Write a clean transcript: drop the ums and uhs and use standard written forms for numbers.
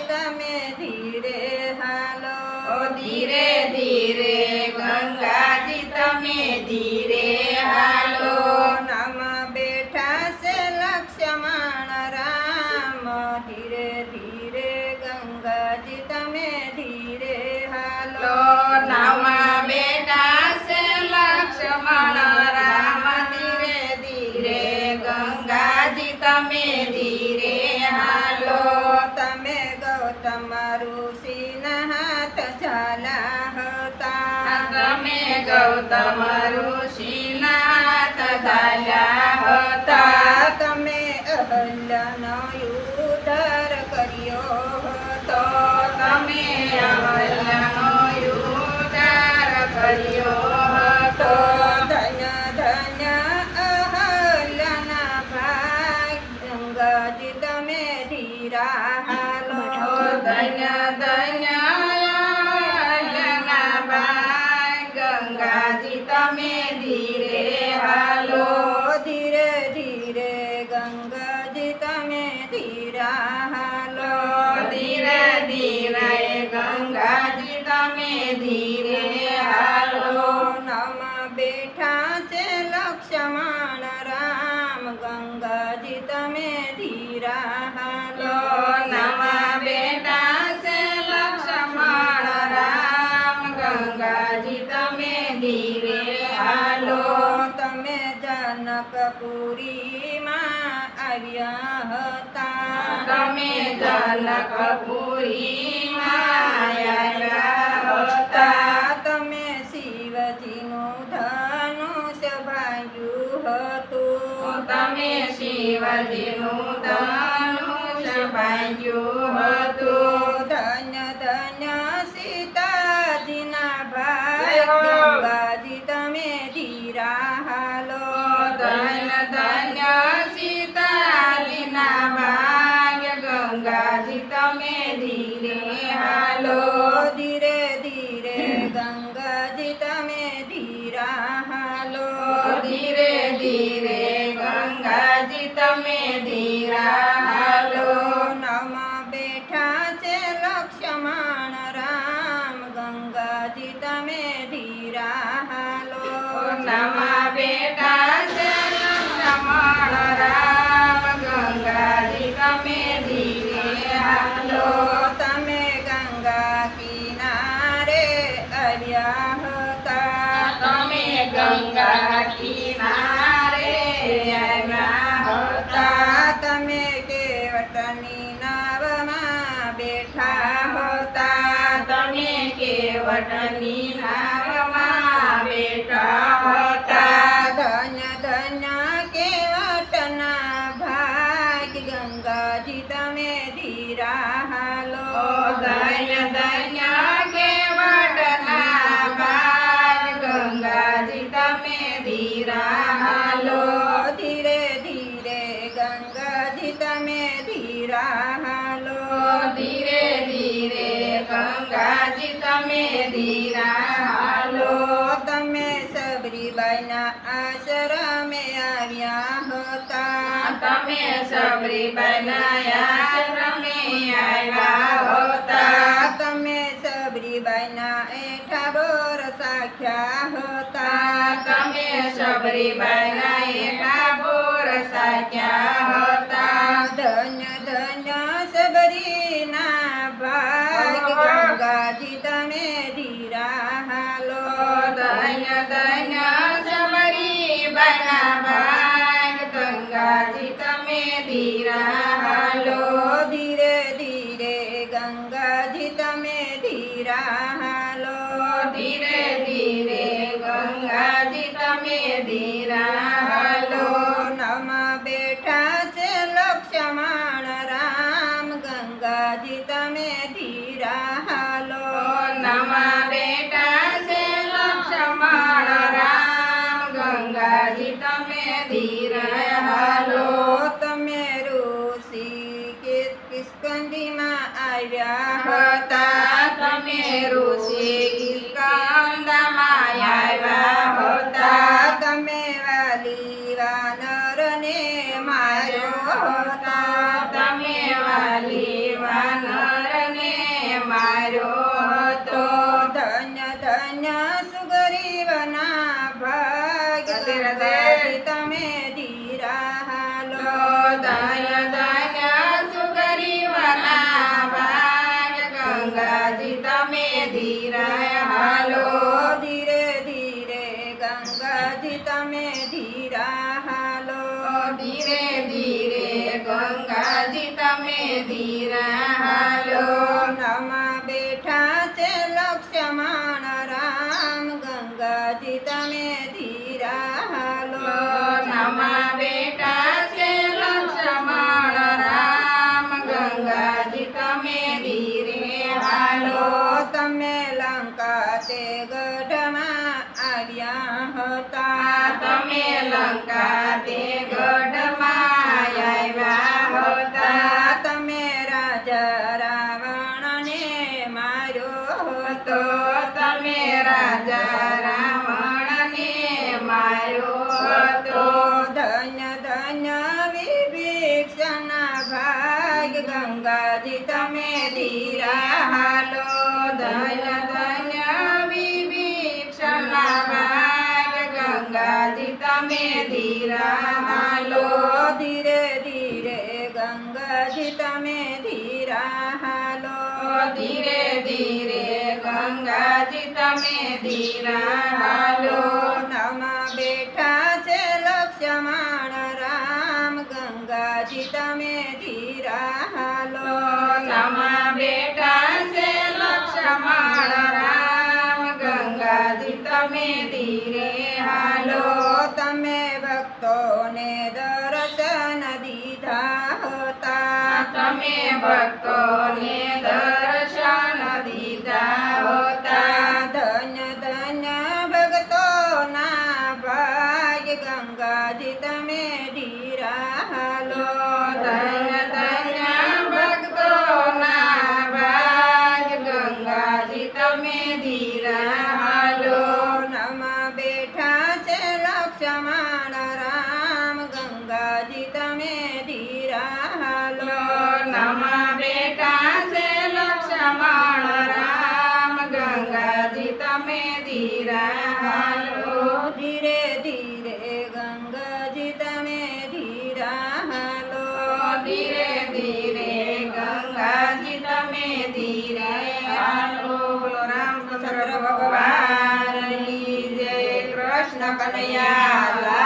તમે ધીરે હાલો ધીરે ધીરે ગંગાજી તમે ધીરે હાલો નામ બેઠા છે લક્ષ્મણ રામ ધીરે ધીરે ગંગાજી તમે ધીરે હાલો નાવમાં બેઠા છે લક્ષ્મણ રામ ધીરે ધીરે ગંગાજી તમે ધીરે હાલો તમે ગૌતમ ઋષિના હાથ ઝાલા હતા તમે ગૌતમ ઋષિના હાથ ઝાલ્યા હતા તમે અહલ્યાનો ઉદ્ધાર કર્યો હતો તમે અહલ્યાનો ઉદ્ધાર કર્યો હતો ધન્ય ધન્ય અહલ્યાના ભાગ ગંગાજી તમે ધીરા હાલો ધન્ય ધન્ય અહલ્યાના ભાગ ગંગાજી તમે ધીરે હાલો ધીરે ધીરે ગંગાજી તમે ધીરા હાલો ધીરે ધીરે ગંગાજી તમે ધીરે હાલો નામ બેઠા છે લક્ષ્મણ રામ ગંગાજી તમે ધીરા હાલો નમા બેટા છે લક્ષ્મણ રામ ગંગાજી તમે ધીરે હાલો તમે જનકપુરીમાં આવ્યા હતા તમે જનકપુરીમાં આવ્યા હતા તમે શિવજીનું ધનુષ્ય ભાંગ્યું હતું તમે શિવજીનું ધનુષ્ય બાંધ્યું હતું ધન્ય ધન્ય સીતાજીના ભાઈ ગંગાજી તમે ધીરા હાલો ધન્ય ધન્ય સીતાજીના ભાગ્ય ગંગાજી તમે ધીરે હાલો ધીરે ધીરે ગંગાજી તમે ધીરા હાલો ધીરે ધીરે ગંગાજી તમે ધીરા હાલો નામ બેઠા છે લક્ષ્મણ રામ ગંગાજી તમે ધીરા હાલો નમા બેટા છે લક્ષ્મણ રામ ગંગાજી તમે ધીરે હાલો તમે ગંગા કિનારે આવ્યા હતા તમે ગંગા કિનારે આવ્યા હતા તમે કેવટની નાવમાં બેઠા હતા તમે કેવટની નાવમાં બેઠા હતા ધન્ય ધન્ય કેવટના ભાગ ગંગાજી તમે ધીરા હાલો ધન્ય ધન્ય કેવટના ભાગ ગંગાજી તમે ધીરા હાલો ધીરે ધીરે ગંગાજી તમે ધીરા હાલો ધીરે ધીરે ગંગાજી તમે ધીરા હાલો તમે સબરીબાઈના આશ્રમે આવ્યા હતા તમે સબરીબાઈના આશ્રમે આવ્યા હતા તમે સબરીબાઈના એઠા બોર સાખ્યા હતા તમે સબરીબાઈના એકા બોર સાચ્યા હતા ધન્ય ધન્ય સબરીના ભાગ ગંગાજી તમે ધીરા હાલો ધન્ય ધન્ય સબરીબાઈના ભાગ ગંગાજી તમે ધીરા હાલો ધીરે ધીરે ગંગાજી તમે ધીરા હાલો ધીરે ધીરે ગંગાજી તમે ધીરા હાલો નમ બેઠા છે લક્ષ્મણ રામ ગંગાજી તમે ધીરા હાલો નમા બેટા છે લક્ષ્મણ રામ ગંગાજી તમે ધીરે હાલો તમે ઋષિ કિષ્કંદીમાં આવ્યા હતા તમે ઋષિ કિષ્કંદમાં આવ્યા હતા તમે વાલી વાનરને માર્યો હતા તમે વાલી વાનર ગંગાજી તમે ધીરા હાલો. ધીરે ધીરે ગંગાજી તમે ધીરા હાલો. નામાં બેઠા છે લક્ષ્મણ રામ ગંગાજી તમે ધીરા હાલો. નામાં બેટા છે લક્ષ્મણ રામ ગંગાજી તમે ધીરે હાલો. તમે લંકા તે ગઢમાં આવ્યા હતા. તમે લંકા તે ગઢમાં આવ્યા હતા. તમે રાજા રાવણને માર્યો હતો. તમે રાજા રાવણને માર્યો હતો. ધન્ય ધન્ય વિભીષણના ભાગ ગંગાજી તમે ધીરા હાલો. ધન્ય ધન્ય વિભીષણના ભાગ ગંગાજી તમે ધીરા હાલો. ધીરે ધીરે ગંગાજી તમે ધીરા હાલો. ધીરે ધીરે ગંગાજી તમે ધીરા હાલો. નામાં બેઠા છે લક્ષ્મણ રામ ગંગાજી તમે ધીરા હાલો. નામાં બેઠા છે લક્ષ્મણ રામ ગંગાજી તમે ધીરે હાલો. તમે ભક્તોને દર્શન દીધા હતા. તમે ભક્તોને દર્શન દીધા હતા. ધન્ય ધન્ય ભક્તોના ભાગ ગંગાજી તમે ધીરા હાલો. ધન્ય ધન્ય ભક્તોના ભાગ ગંગાજી તમે ધીરા હાલો. નામાં બેઠા છે લક્ષ્મણ રામ ગંગાજી તમે ધીરા હાલો. નામાં બેટા છે લક્ષ્મણ રામ ગંગાજી તમે ધીરા હાલો. ધીરે ધીરે ગંગાજી તમે ધીરા હાલો. ધીરે ધીરે ગંગાજી તમે ધીરે હાલો. બોલો રામચંદ્ર ભગવાનની જય. કૃષ્ણ કનૈયા